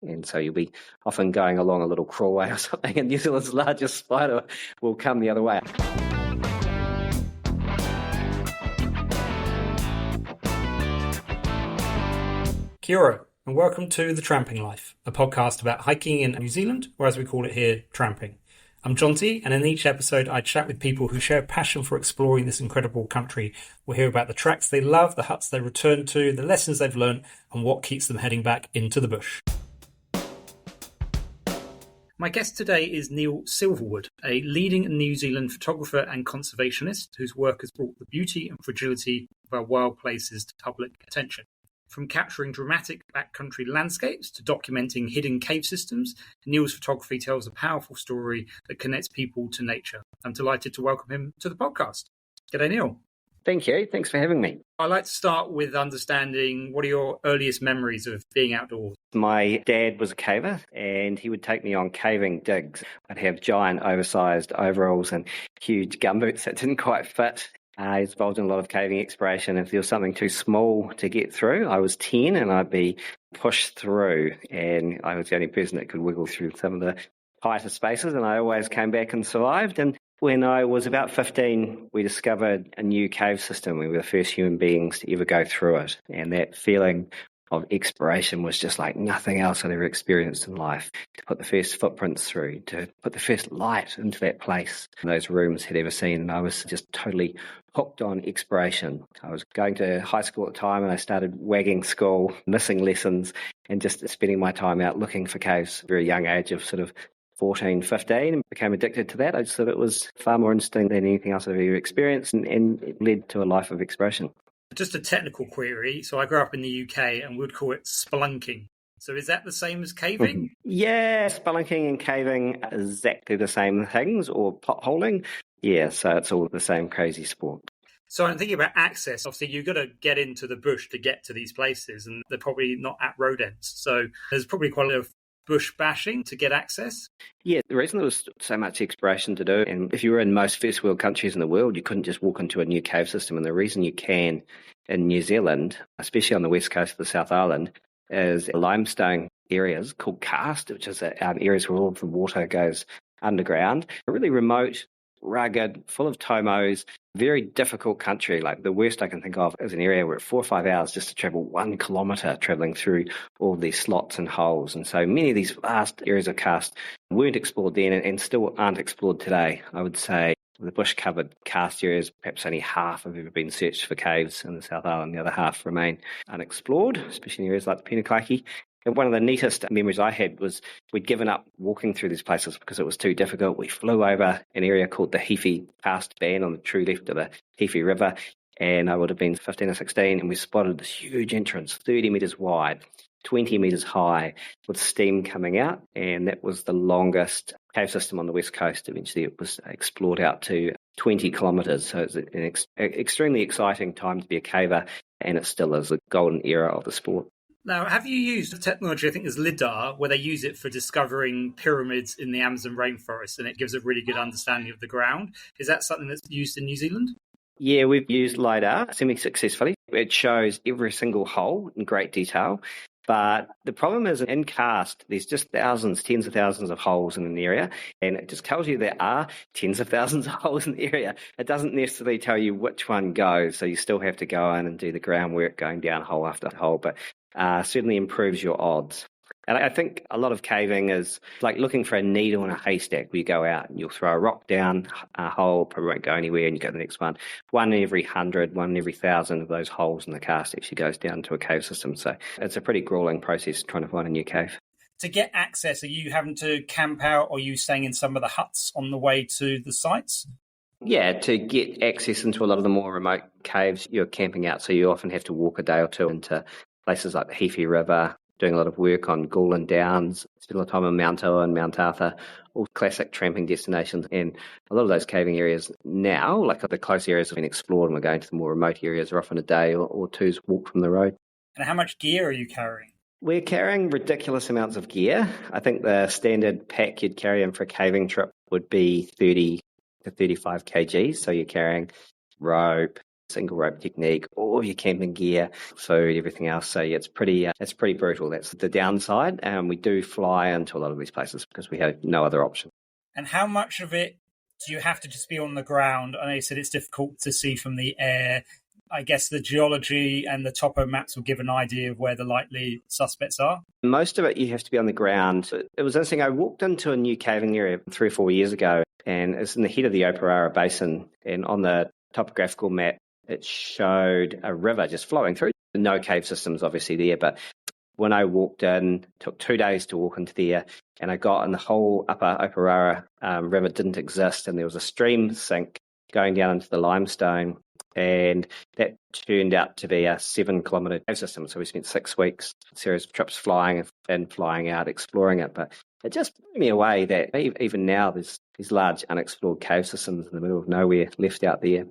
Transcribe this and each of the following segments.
And so you'll be often going along a little crawlway or something, and New Zealand's largest spider will come the other way. Kia ora, and welcome to The Tramping Life, a podcast about hiking in New Zealand, or as we call it here, tramping. I'm Jonty, and in each episode I chat with people who share a passion for exploring this incredible country. We'll hear about the tracks they love, the huts they return to, the lessons they've learned, and what keeps them heading back into the bush. My guest today is Neil Silverwood, a leading New Zealand photographer and conservationist whose work has brought the beauty and fragility of our wild places to public attention. From capturing dramatic backcountry landscapes to documenting hidden cave systems, Neil's photography tells a powerful story that connects people to nature. I'm delighted to welcome him to the podcast. G'day, Neil. Thank you. Thanks for having me. I'd like to start with understanding what are your earliest memories of being outdoors? My dad was a caver, and he would take me on caving digs. I'd have giant oversized overalls and huge gumboots that didn't quite fit. I was involved in a lot of caving exploration. If there was something too small to get through, I was 10 and I'd be pushed through, and I was the only person that could wiggle through some of the tighter spaces, and I always came back and survived. And when I was about 15, we discovered a new cave system. We were the first human beings to ever go through it, and that feeling of exploration was just like nothing else I'd ever experienced in life. To put the first footprints through, to put the first light into that place those rooms had ever seen, and I was just totally hooked on exploration. I was going to high school at the time, and I started wagging school, missing lessons, and just spending my time out looking for caves at a very young age of sort of 14, 15, and became addicted to that. I just thought it was far more interesting than anything else I've ever experienced, and it led to a life of exploration. Just a technical query. So I grew up in the UK and would call it spelunking. So is that the same as caving? Yeah, spelunking and caving are exactly the same things, or potholing. Yeah, so it's all the same crazy sport. So I'm thinking about access. Obviously, you've got to get into the bush to get to these places, and they're probably not at road ends. So there's probably quite a lot of bush bashing to get access. Yeah, the reason there was so much exploration to do, and if you were in most first world countries in the world, you couldn't just walk into a new cave system. And the reason you can in New Zealand, especially on the west coast of the South Island, is limestone areas called karst, which is areas where all of the water goes underground. A really remote, rugged, full of tomos, very difficult country. Like the worst I can think of is an area where 4 or 5 hours just to travel 1 kilometre travelling through all these slots and holes. And so many of these vast areas of karst weren't explored then and still aren't explored today. I would say the bush-covered karst areas, perhaps only half have ever been searched for caves in the South Island. The other half remain unexplored, especially in areas like the Penakaiki. And one of the neatest memories I had was we'd given up walking through these places because it was too difficult. We flew over an area called the Heaphy Karst Band on the true left of the Heaphy River, and I would have been 15 or 16, and we spotted this huge entrance, 30 metres wide, 20 metres high, with steam coming out, and that was the longest cave system on the west coast. Eventually it was explored out to 20 kilometres, so it's an extremely exciting time to be a caver, and it still is a golden era of the sport. Now, have you used the technology, I think there's LIDAR, where they use it for discovering pyramids in the Amazon rainforest, and it gives a really good understanding of the ground? Is that something that's used in New Zealand? Yeah, we've used LIDAR semi-successfully. It shows every single hole in great detail. But the problem is in karst, there's just thousands, tens of thousands of holes in an area, and it just tells you there are tens of thousands of holes in the area. It doesn't necessarily tell you which one goes, so you still have to go in and do the groundwork going down hole after hole, but certainly improves your odds. And I think a lot of caving is like looking for a needle in a haystack. Where you go out and you'll throw a rock down a hole, probably won't go anywhere, and you go to the next one. 1 in every 100, 1 in every 1,000 of those holes in the karst actually goes down to a cave system. So it's a pretty grueling process trying to find a new cave. To get access, are you having to camp out, or are you staying in some of the huts on the way to the sites? Yeah, to get access into a lot of the more remote caves, you're camping out, so you often have to walk a day or two into places like the Heaphy River, doing a lot of work on Goulin Downs, spent a lot of time on Mount Owen, Mount Arthur, all classic tramping destinations. And a lot of those caving areas now, like the close areas have been explored, and we're going to the more remote areas, are often a day or two's walk from the road. And how much gear are you carrying? We're carrying ridiculous amounts of gear. I think the standard pack you'd carry in for a caving trip would be 30 to 35 kgs. So you're carrying rope, single rope technique, all of your camping gear, food, everything else. So yeah, it's pretty brutal. That's the downside. And we do fly into a lot of these places because we have no other option. And how much of it do you have to just be on the ground? I know you said it's difficult to see from the air. I guess the geology and the topo maps will give an idea of where the likely suspects are. Most of it, you have to be on the ground. It was interesting. I walked into a new caving area 3 or 4 years ago, and it's in the head of the Oparara Basin. And on the topographical map, it showed a river just flowing through. No cave systems, obviously, there. But when I walked in, it took 2 days to walk into there, and I got in the whole upper Oparara river didn't exist, and there was a stream sink going down into the limestone. And that turned out to be a 7-kilometre cave system. So we spent 6 weeks, a series of trips flying in, flying out, exploring it. But it just blew me away that even now there's these large unexplored cave systems in the middle of nowhere left out there.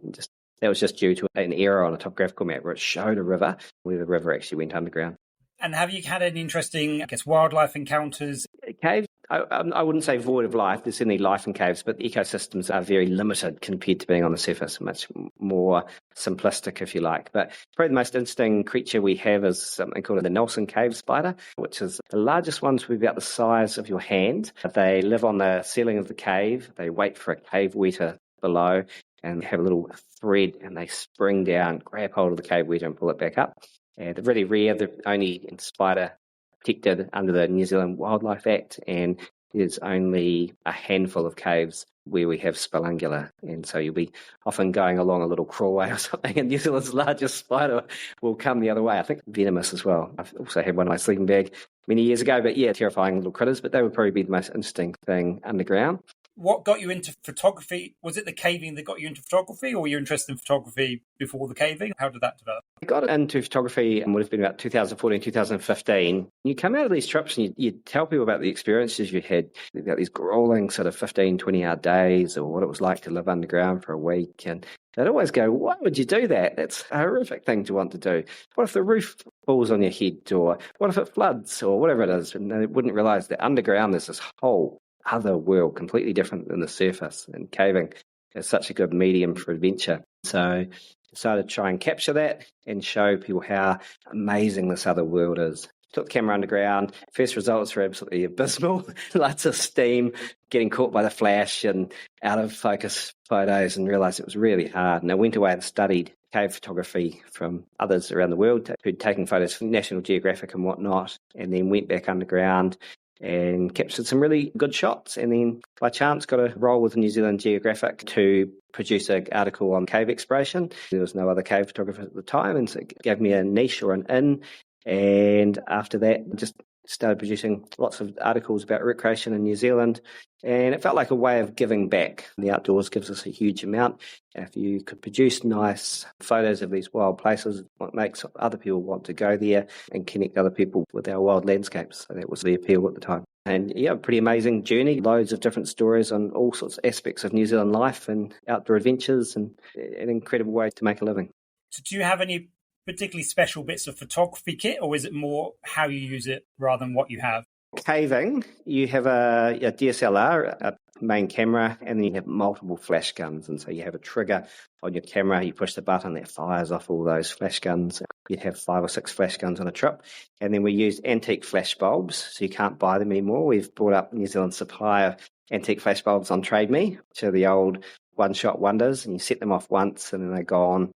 That was just due to an error on a topographical map where it showed a river where the river actually went underground. And have you had any interesting, wildlife encounters? Caves, I wouldn't say void of life. There's certainly life in caves, but the ecosystems are very limited compared to being on the surface, much more simplistic, if you like. But probably the most interesting creature we have is something called the Nelson cave spider, which is the largest one to be about the size of your hand. They live on the ceiling of the cave. They wait for a cave wetter below and have a little thread, and they spring down, grab hold of the cave wetter and pull it back up. And they're really rare. They're only spider protected under the New Zealand Wildlife Act, and there's only a handful of caves where we have spelungula. And so you'll be often going along a little crawlway or something, and New Zealand's largest spider will come the other way. I think venomous as well. I've also had one in my sleeping bag many years ago, but yeah, terrifying little critters, but they would probably be the most interesting thing underground. What got you into photography? Was it the caving that got you into photography, or were you interested in photography before the caving? How did that develop? I got into photography and would have been about 2014, 2015. You come out of these trips and you tell people about the experiences you had, about these grueling sort of 15, 20-hour days, or what it was like to live underground for a week. And they'd always go, why would you do that? That's a horrific thing to want to do. What if the roof falls on your head? Or what if it floods? Or whatever it is. And they wouldn't realise that underground there's this whole other world, completely different than the surface. And caving is such a good medium for adventure. So I decided to try and capture that and show people how amazing this other world is. Took the camera underground. First results were absolutely abysmal. Lots of steam, getting caught by the flash and out of focus photos, and realised it was really hard. And I went away and studied cave photography from others around the world who'd taken photos from National Geographic and whatnot, and then went back underground and captured some really good shots, and then by chance got a role with New Zealand Geographic to produce an article on cave exploration. There was no other cave photographer at the time, and so it gave me a niche or an in. And after that, just started producing lots of articles about recreation in New Zealand, and it felt like a way of giving back. The outdoors gives us a huge amount. If you could produce nice photos of these wild places, what makes other people want to go there and connect other people with our wild landscapes. So that was the appeal at the time. And yeah, pretty amazing journey. Loads of different stories on all sorts of aspects of New Zealand life and outdoor adventures, and an incredible way to make a living. So do you have any particularly special bits of photography kit, or is it more how you use it rather than what you have? Caving, you have a DSLR, a main camera, and then you have multiple flash guns. And so you have a trigger on your camera, you push the button, that fires off all those flash guns. You'd have 5 or 6 flash guns on a trip. And then we use antique flash bulbs, so you can't buy them anymore. We've brought up New Zealand's supply of antique flash bulbs on Trade Me, which are the old one-shot wonders, and you set them off once and then they're gone.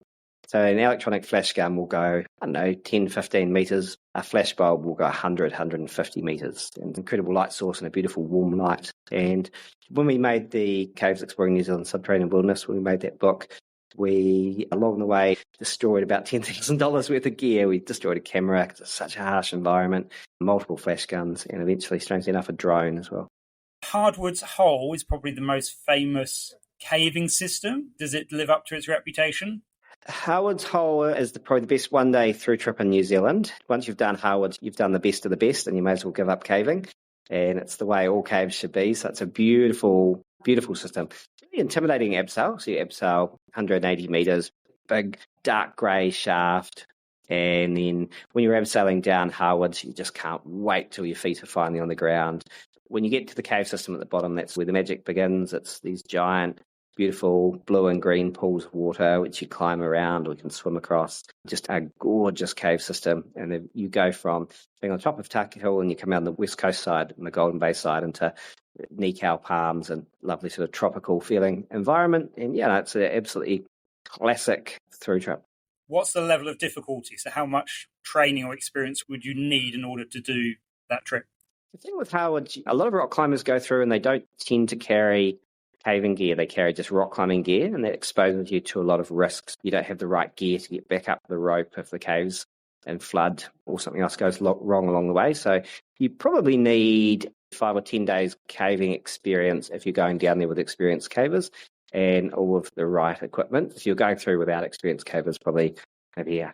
So an electronic flash gun will go, 10, 15 metres. A flash bulb will go 100, 150 metres. An incredible light source and a beautiful warm night. And when we made the Caves Exploring New Zealand Subterranean Wilderness, when we made that book, we, along the way, destroyed about $10,000 worth of gear. We destroyed a camera because it's such a harsh environment, multiple flash guns, and eventually, strangely enough, a drone as well. Hardwood's Hole is probably the most famous caving system. Does it live up to its reputation? Harwood's Hole is probably the best one-day through trip in New Zealand. Once you've done Harwood, you've done the best of the best, and you may as well give up caving. And it's the way all caves should be. So it's a beautiful, beautiful system. It's really intimidating abseil. So you abseil 180 metres, big dark grey shaft. And then when you're abseiling down Harwoods, you just can't wait till your feet are finally on the ground. When you get to the cave system at the bottom, that's where the magic begins. It's these giant beautiful blue and green pools of water, which you climb around or you can swim across. Just a gorgeous cave system. And then you go from being on top of Taki Hill and you come out the west coast side and the Golden Bay side into Nikau palms and lovely sort of tropical feeling environment. And it's an absolutely classic through trip. What's the level of difficulty? So how much training or experience would you need in order to do that trip? The thing with Howard, a lot of rock climbers go through and they don't tend to carry caving gear. They carry just rock climbing gear, and that exposes you to a lot of risks. You don't have the right gear to get back up the rope if the caves and flood or something else goes wrong along the way. So you probably need 5 or 10 days caving experience if you're going down there with experienced cavers and all of the right equipment. If you're going through without experienced cavers, probably maybe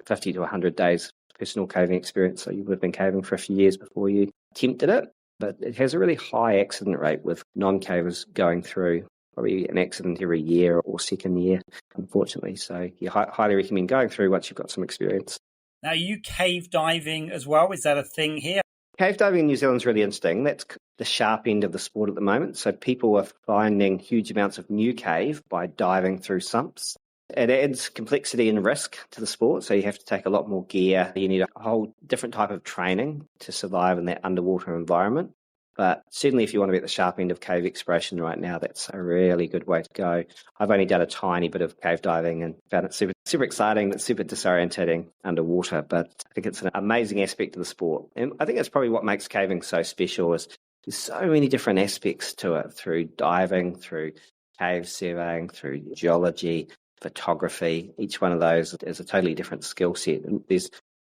50 to 100 days personal caving experience. So you would have been caving for a few years before you attempted it. But it has a really high accident rate with non-cavers going through, probably an accident every year or second year, unfortunately. So you highly recommend going through once you've got some experience. Now, are you cave diving as well? Is that a thing here? Cave diving in New Zealand is really interesting. That's the sharp end of the sport at the moment. So people are finding huge amounts of new cave by diving through sumps. It adds complexity and risk to the sport, so you have to take a lot more gear. You need a whole different type of training to survive in that underwater environment. But certainly if you want to be at the sharp end of cave exploration right now, that's a really good way to go. I've only done a tiny bit of cave diving and found it super exciting, but super disorientating underwater. But I think it's an amazing aspect of the sport. And I think that's probably what makes caving so special is there's so many different aspects to it, through diving, through cave surveying, through geology, photography. Each one of those is a totally different skill set. And there's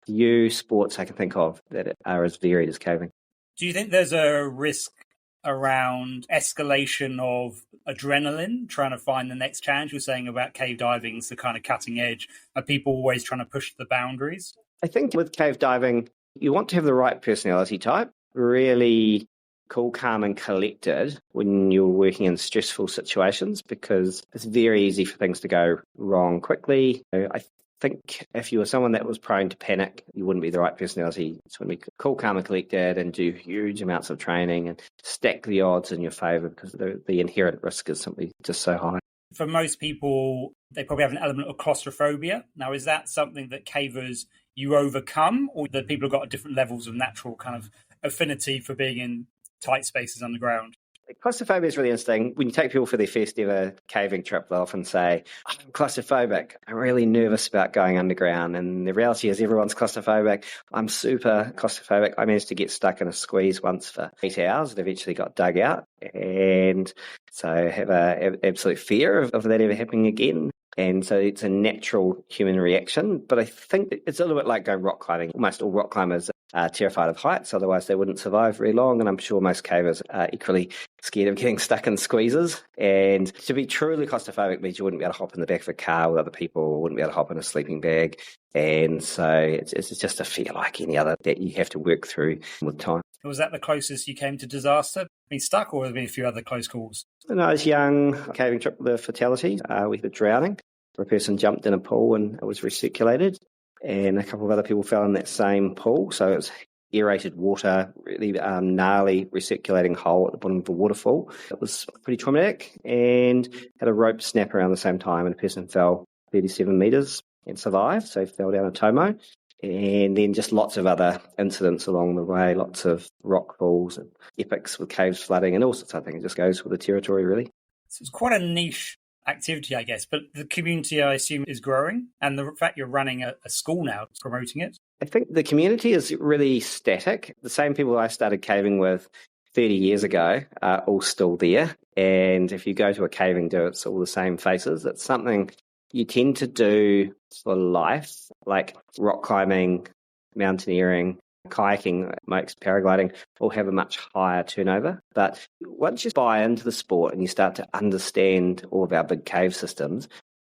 few sports I can think of that are as varied as caving. Do you think there's a risk around escalation of adrenaline, trying to find the next challenge? You're saying about cave diving is the kind of cutting edge. Are people always trying to push the boundaries? I think with cave diving, you want to have the right personality type, really cool, calm and collected when you're working in stressful situations, because it's very easy for things to go wrong quickly. I think if you were someone that was prone to panic, you wouldn't be the right personality. So be cool, calm and collected and do huge amounts of training and stack the odds in your favour, because the inherent risk is simply just so high. For most people, they probably have an element of claustrophobia. Now, is that something that cavers you overcome, or that people have got different levels of natural kind of affinity for being in tight spaces underground? Claustrophobia is really interesting. When you take people for their first ever caving trip, they'll often say, I'm claustrophobic. I'm really nervous about going underground. And the reality is everyone's claustrophobic. I'm super claustrophobic. I managed to get stuck in a squeeze once for 8 hours and eventually got dug out. And so I have an absolute fear of that ever happening again. And so it's a natural human reaction. But I think it's a little bit like going rock climbing. Almost all rock climbers are terrified of heights, otherwise they wouldn't survive very long. And I'm sure most cavers are equally scared of getting stuck in squeezes. And to be truly claustrophobic means you wouldn't be able to hop in the back of a car with other people, or wouldn't be able to hop in a sleeping bag. And so it's just a fear like any other that you have to work through with time. Was that the closest you came to disaster? Being stuck, or have there been a few other close calls? When I was young, caving trip with a fatality. We had a drowning. A person jumped in a pool and it was recirculated, and a couple of other people fell in that same pool. So it was aerated water, really gnarly recirculating hole at the bottom of the waterfall. It was pretty traumatic, and had a rope snap around the same time, and a person fell 37 metres and survived, so he fell down a tomo. And then just lots of other incidents along the way, lots of rock falls and epics with caves flooding and all sorts of things. It just goes with the territory, really. So it's quite a niche activity, I guess, but the community, I assume, is growing, and the fact you're running a school now promoting it. I think the community is really static. The same people I started caving with 30 years ago are all still there, and if you go to a caving do, it's all the same faces. It's something you tend to do for life, like rock climbing, mountaineering, kayaking, paragliding, all have a much higher turnover. But once you buy into the sport and you start to understand all of our big cave systems,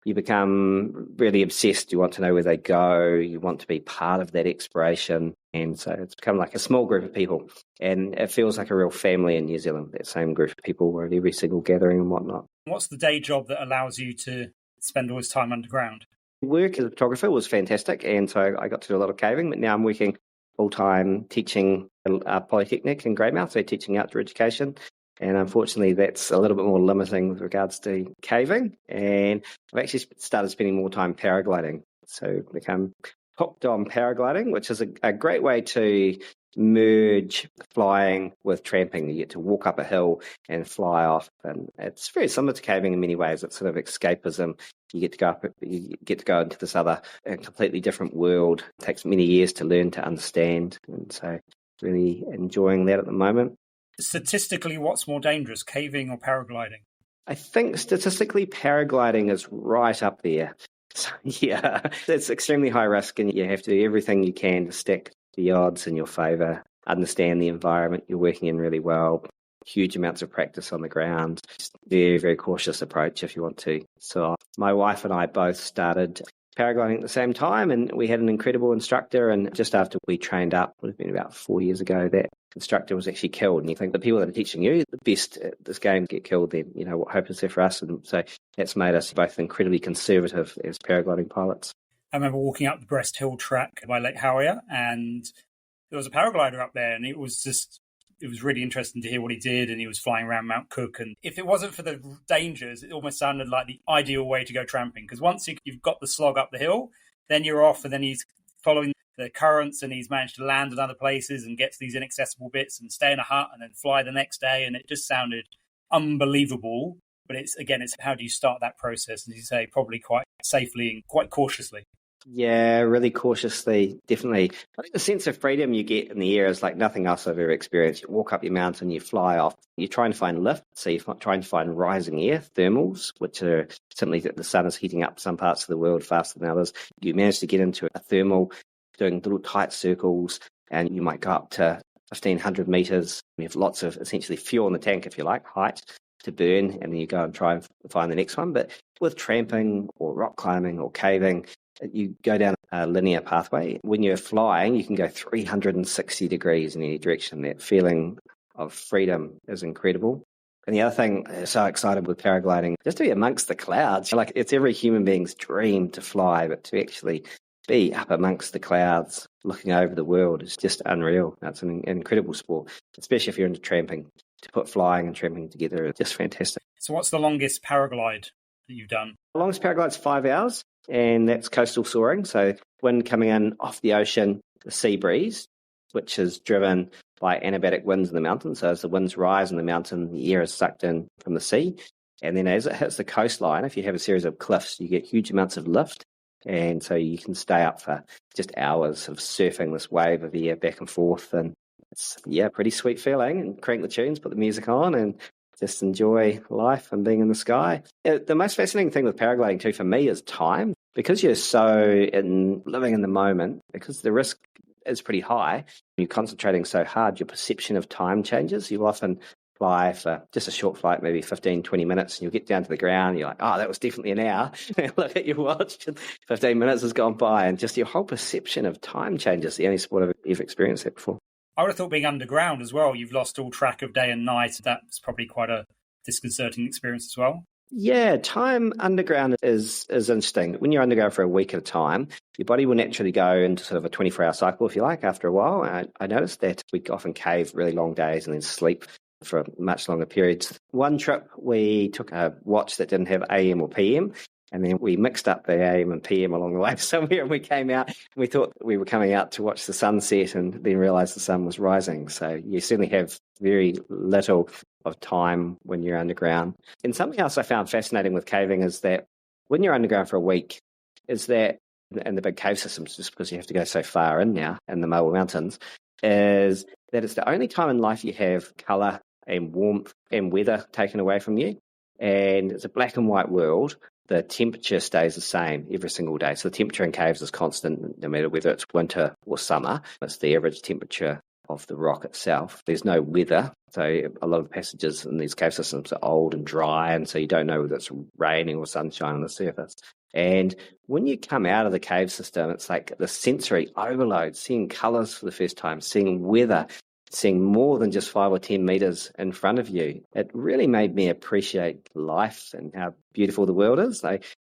you become really obsessed. You want to know where they go. You want to be part of that exploration. And so it's become like a small group of people. And it feels like a real family in New Zealand, that same group of people at every single gathering and whatnot. What's the day job that allows you to spend all this time underground? Work as a photographer was fantastic. And so I got to do a lot of caving, but now I'm working full-time teaching Polytechnic in Greymouth, so teaching outdoor education. And unfortunately, that's a little bit more limiting with regards to caving. And I've actually started spending more time paragliding. So become hooked on paragliding, which is a great way to merge flying with tramping. You get to walk up a hill and fly off. And it's very similar to caving in many ways. It's sort of escapism. You get to go into this other completely different world. It takes many years to learn to understand. And so really enjoying that at the moment. Statistically, what's more dangerous, caving or paragliding? I think statistically paragliding is right up there. So, yeah, it's extremely high risk and you have to do everything you can to stack the odds in your favour, understand the environment you're working in really well, huge amounts of practice on the ground, just very, very cautious approach if you want to. So my wife and I both started paragliding at the same time, and we had an incredible instructor, and just after we trained up, it would have been about 4 years ago, that instructor was actually killed. And you think the people that are teaching you the best at this game get killed, then what hope is there for us? And so that's made us both incredibly conservative as paragliding pilots. I remember walking up the Breast Hill track by Lake Howier, and there was a paraglider up there, and it was really interesting to hear what he did, and he was flying around Mount Cook. And if it wasn't for the dangers, it almost sounded like the ideal way to go tramping, because once you've got the slog up the hill, then you're off, and then he's following the currents, and he's managed to land in other places and get to these inaccessible bits and stay in a hut and then fly the next day. And it just sounded unbelievable. But it's how do you start that process? As you say, probably quite safely and quite cautiously. Yeah, really cautiously, definitely. I think the sense of freedom you get in the air is like nothing else I've ever experienced. You walk up your mountain, you fly off, you're trying to find lift, so you're trying to find rising air, thermals, which are simply that the sun is heating up some parts of the world faster than others. You manage to get into a thermal, doing little tight circles, and you might go up to 1,500 meters. You have lots of essentially fuel in the tank, if you like, height to burn, and then you go and try and find the next one. But with tramping or rock climbing or caving, you go down a linear pathway. When you're flying, you can go 360 degrees in any direction. That feeling of freedom is incredible. And the other thing, I'm so excited with paragliding, just to be amongst the clouds. Like, it's every human being's dream to fly, but to actually be up amongst the clouds, looking over the world is just unreal. It's an incredible sport, especially if you're into tramping. To put flying and tramping together is just fantastic. So what's the longest paraglide that you've done? The longest paraglide's 5 hours, and that's coastal soaring. So wind coming in off the ocean, the sea breeze, which is driven by anabatic winds in the mountain. So as the winds rise in the mountain, the air is sucked in from the sea. And then as it hits the coastline, if you have a series of cliffs, you get huge amounts of lift. And so you can stay up for just hours of surfing this wave of air back and forth. And it's, pretty sweet feeling. And crank the tunes, put the music on, and just enjoy life and being in the sky. The most fascinating thing with paragliding too for me is time. Because you're so living in the moment, because the risk is pretty high, you're concentrating so hard, your perception of time changes. You often fly for just a short flight, maybe 15, 20 minutes, and you'll get down to the ground, and you're like, oh, that was definitely an hour. Look at your watch, and 15 minutes has gone by, and just your whole perception of time changes. The only sport I've ever experienced that before. I would have thought being underground as well, you've lost all track of day and night. That's probably quite a disconcerting experience as well. Yeah, time underground is interesting. When you're underground for a week at a time, your body will naturally go into sort of a 24-hour cycle, if you like, after a while. I noticed that we often cave really long days and then sleep for much longer periods. One trip, we took a watch that didn't have AM or PM, and then we mixed up the AM and PM along the way somewhere, and we came out, and we thought we were coming out to watch the sunset, and then realised the sun was rising. So you certainly have very little of time when you're underground. And something else I found fascinating with caving is that when you're underground for a week, is that, and the big cave systems, just because you have to go so far in now in the Mobile Mountains, is that it's the only time in life you have colour and warmth and weather taken away from you. And it's a black and white world. The temperature stays the same every single day. So the temperature in caves is constant, no matter whether it's winter or summer. It's the average temperature of the rock itself. There's no weather. So a lot of the passages in these cave systems are old and dry, and so you don't know whether it's raining or sunshine on the surface. And when you come out of the cave system, it's like the sensory overload, seeing colours for the first time, seeing weather, seeing more than just 5 or 10 meters in front of you. It really made me appreciate life and how beautiful the world is.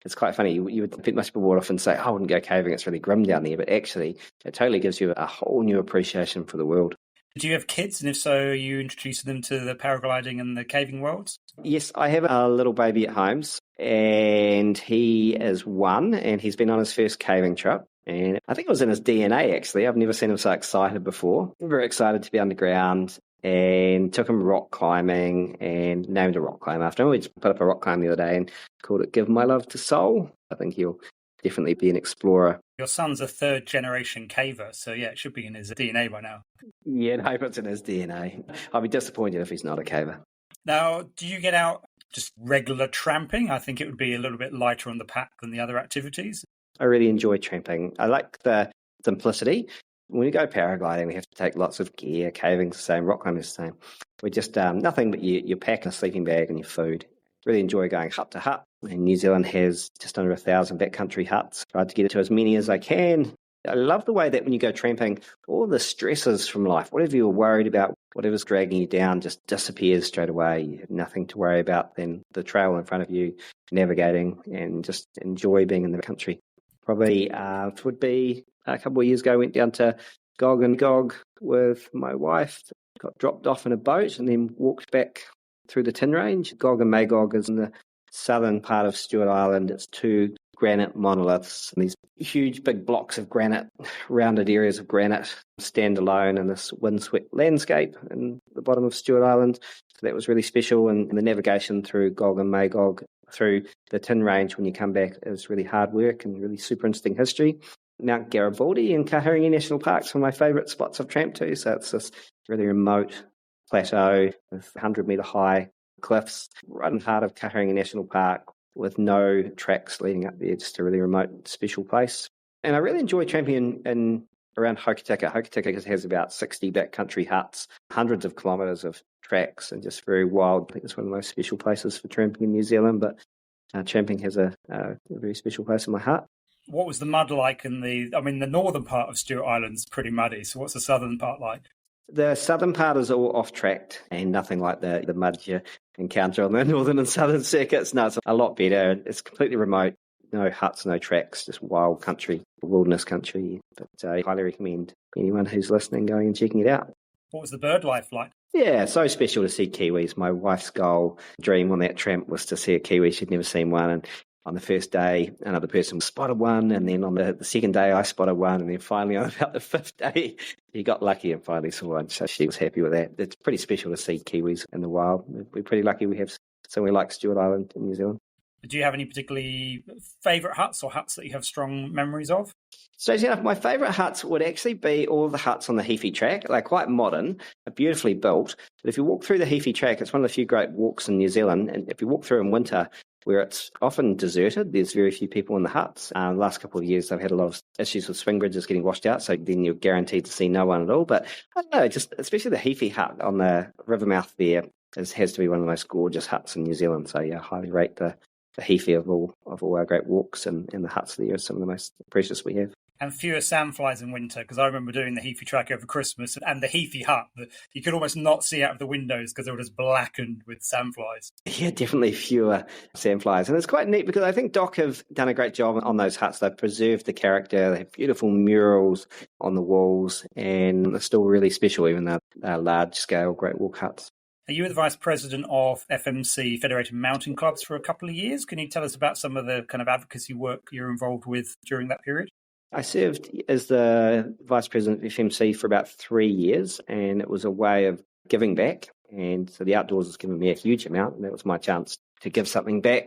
It's quite funny. You would think most people would often say, oh, I wouldn't go caving, it's really grim down there. But actually, it totally gives you a whole new appreciation for the world. Do you have kids? And if so, are you introducing them to the paragliding and the caving worlds? Yes, I have a little baby at home, and he is 1, and he's been on his first caving trip. And I think it was in his DNA, actually. I've never seen him so excited before. Very excited to be underground, and took him rock climbing and named a rock climb after him. We just put up a rock climb the other day and called it Give My Love to Soul. I think he'll definitely be an explorer. Your son's a 3rd-generation caver, so yeah, it should be in his DNA by now. Yeah, I hope it's in his DNA. I'll be disappointed if he's not a caver. Now, do you get out just regular tramping? I think it would be a little bit lighter on the pack than the other activities. I really enjoy tramping. I like the simplicity. When we go paragliding, we have to take lots of gear. Caving's the same, rock climbing's the same. We just, nothing but your pack, a sleeping bag and your food. Really enjoy going hut to hut. And New Zealand has just under 1,000 backcountry huts. Tried to get to as many as I can. I love the way that when you go tramping, all the stresses from life, whatever you're worried about, whatever's dragging you down just disappears straight away. You have nothing to worry about than the trail in front of you, navigating, and just enjoy being in the country. Probably it would be a couple of years ago, I went down to Gog and Gog with my wife, got dropped off in a boat and then walked back through the Tin Range. Gog and Magog is in the southern part of Stewart Island. It's 2 granite monoliths, and these huge big blocks of granite, rounded areas of granite, stand alone in this windswept landscape in the bottom of Stewart Island. So that was really special, and the navigation through Gog and Magog through the Tin Range when you come back is really hard work and really super interesting history. Mount Garibaldi and Kahurangi National Parks are my favourite spots I've tramped to. So it's this really remote plateau with 100-metre high cliffs right in the heart of Kahurangi National Park with no tracks leading up there, just a really remote, special place. And I really enjoy tramping in around Hokitika. Hokitika has about 60 backcountry huts, hundreds of kilometres of tracks, and just very wild. I think it's one of the most special places for tramping in New Zealand, but tramping has a very special place in my heart. What was the mud like in the northern part of Stewart Island's pretty muddy, so what's the southern part like? The southern part is all off-track and nothing like the mud you encounter on the northern and southern circuits. No, it's a lot better. It's completely remote. No huts, no tracks, just wild country, wilderness country. But I highly recommend anyone who's listening going and checking it out. What was the bird life like? Yeah, so special to see kiwis. My wife's dream on that tramp was to see a kiwi. She'd never seen one. And on the first day, another person spotted one. And then on the second day, I spotted one. And then finally, on about the 5th day, he got lucky and finally saw one. So she was happy with that. It's pretty special to see kiwis in the wild. We're pretty lucky we have somewhere like Stewart Island in New Zealand. Do you have any particularly favourite huts or huts that you have strong memories of? Strangely enough, my favourite huts would actually be all the huts on the Heafy Track. They're quite modern, beautifully built. But if you walk through the Heafy Track, it's one of the few great walks in New Zealand. And if you walk through in winter, where it's often deserted, there's very few people in the huts. The last couple of years, they've had a lot of issues with swing bridges getting washed out, so then you're guaranteed to see no one at all. But I don't know, just especially the Heafy hut on the river mouth there has to be one of the most gorgeous huts in New Zealand. So yeah, I highly rate the Heafy of all our great walks, and the huts there are some of the most precious we have. And fewer sandflies in winter, because I remember doing the Heafy Track over Christmas, and the Heafy hut, you could almost not see out of the windows because they were just blackened with sandflies. Yeah, definitely fewer sandflies. And it's quite neat because I think Doc have done a great job on those huts. They've preserved the character. They have beautiful murals on the walls, and they're still really special, even though they're large-scale Great Walk huts. You were the Vice President of FMC, Federated Mountain Clubs, for a couple of years. Can you tell us about some of the kind of advocacy work you're involved with during that period? I served as the Vice President of FMC for about 3 years, and it was a way of giving back. And so the outdoors has given me a huge amount, and that was my chance to give something back.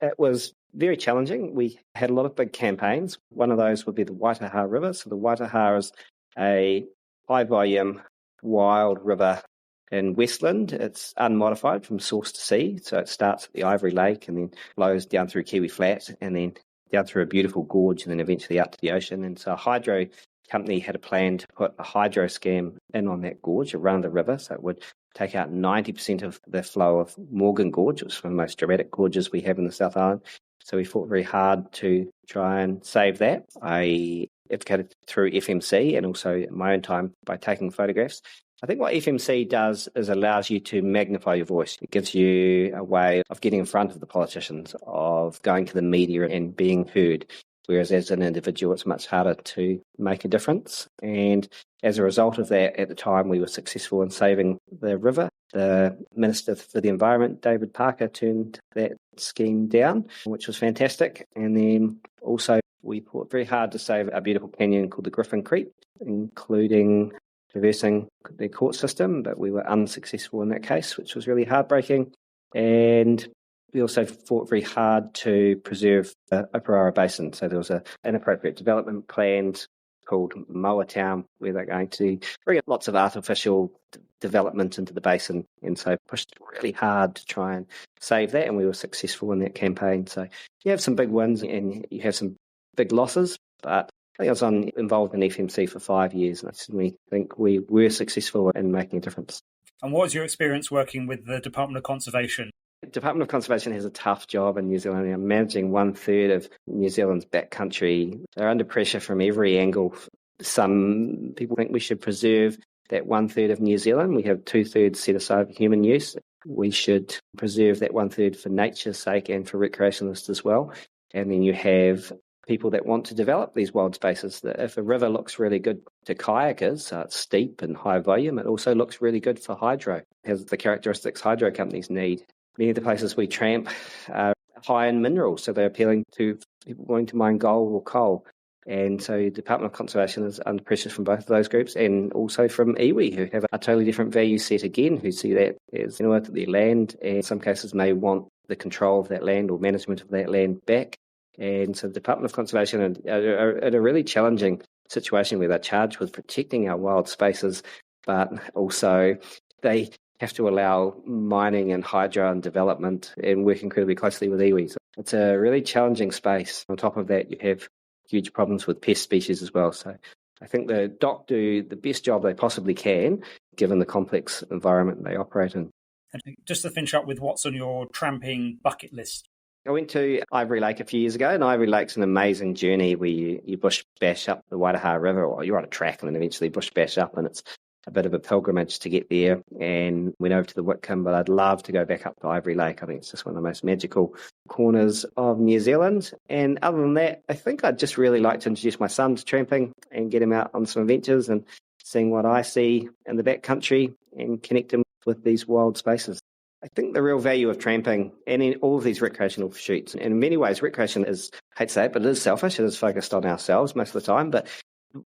It was very challenging. We had a lot of big campaigns. One of those would be the Waitaha River. So the Waitaha is a high-volume, wild river in Westland. It's unmodified from source to sea. So it starts at the Ivory Lake and then flows down through Kiwi Flat and then down through a beautiful gorge and then eventually out to the ocean. And so a hydro company had a plan to put a hydro scam in on that gorge around the river. So it would take out 90% of the flow of Morgan Gorge, which is one of the most dramatic gorges we have in the South Island. So we fought very hard to try and save that. I advocated through FMC and also in my own time by taking photographs. I think what FMC does is allows you to magnify your voice. It gives you a way of getting in front of the politicians, of going to the media and being heard. whereas as an individual, it's much harder to make a difference. And as a result of that, at the time, we were successful in saving the river. The Minister for the Environment, David Parker, turned that scheme down, which was fantastic. And then also we fought very hard to save a beautiful canyon called the Griffin Creek, including traversing the court system, but we were unsuccessful in that case, which was really heartbreaking. And we also fought very hard to preserve the Oparara Basin. So there was an inappropriate development planned called Moa Town, where they're going to bring lots of artificial development into the basin, and so pushed really hard to try and save that, and we were successful in that campaign. So you have some big wins and you have some big losses, but I think I was involved in FMC for 5 years, and I certainly think we were successful in making a difference. And what was your experience working with the Department of Conservation? The Department of Conservation has a tough job in New Zealand. They're managing 1/3 of New Zealand's backcountry. They're under pressure from every angle. Some people think we should preserve that 1/3 of New Zealand. We have 2/3 set aside for human use. We should preserve that 1/3 for nature's sake and for recreationalists as well. And then you have people that want to develop these wild spaces. If a river looks really good to kayakers, so it's steep and high volume, it also looks really good for hydro. It has the characteristics hydro companies need. Many of the places we tramp are high in minerals, so they're appealing to people wanting to mine gold or coal. And so the Department of Conservation is under pressure from both of those groups, and also from iwi, who have a totally different value set again, who see that as their land, and in some cases may want the control of that land or management of that land back. And so the Department of Conservation are in a really challenging situation where they're charged with protecting our wild spaces, but also they have to allow mining and hydro and development and work incredibly closely with iwi. So it's a really challenging space. On top of that, you have huge problems with pest species as well. So I think the DOC do the best job they possibly can, given the complex environment they operate in. And just to finish up with what's on your tramping bucket list. I went to Ivory Lake a few years ago, and Ivory Lake's an amazing journey where you bush bash up the Waidaha River, or you're on a track and then eventually bush bash up, and it's a bit of a pilgrimage to get there. And went over to the Whitcomb, but I'd love to go back up to Ivory Lake. I think it's just one of the most magical corners of New Zealand. And other than that, I think I'd just really like to introduce my son to tramping and get him out on some adventures and seeing what I see in the backcountry and connect him with these wild spaces. I think the real value of tramping and in all of these recreational pursuits, and in many ways recreation is, I hate to say it, but it is selfish. It is focused on ourselves most of the time. But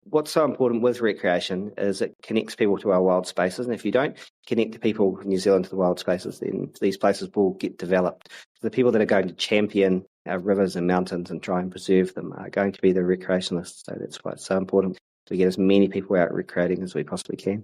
what's so important with recreation is it connects people to our wild spaces. And if you don't connect the people in New Zealand to the wild spaces, then these places will get developed. The people that are going to champion our rivers and mountains and try and preserve them are going to be the recreationalists. So that's why it's so important to get as many people out recreating as we possibly can.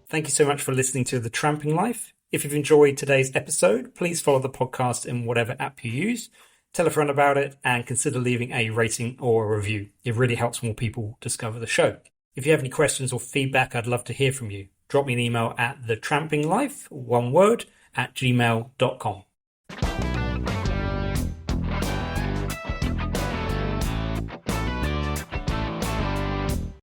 Thank you so much for listening to The Tramping Life. If you've enjoyed today's episode, please follow the podcast in whatever app you use. Tell a friend about it and consider leaving a rating or a review. It really helps more people discover the show. If you have any questions or feedback, I'd love to hear from you. Drop me an email at thetrampinglife, one word, @gmail.com.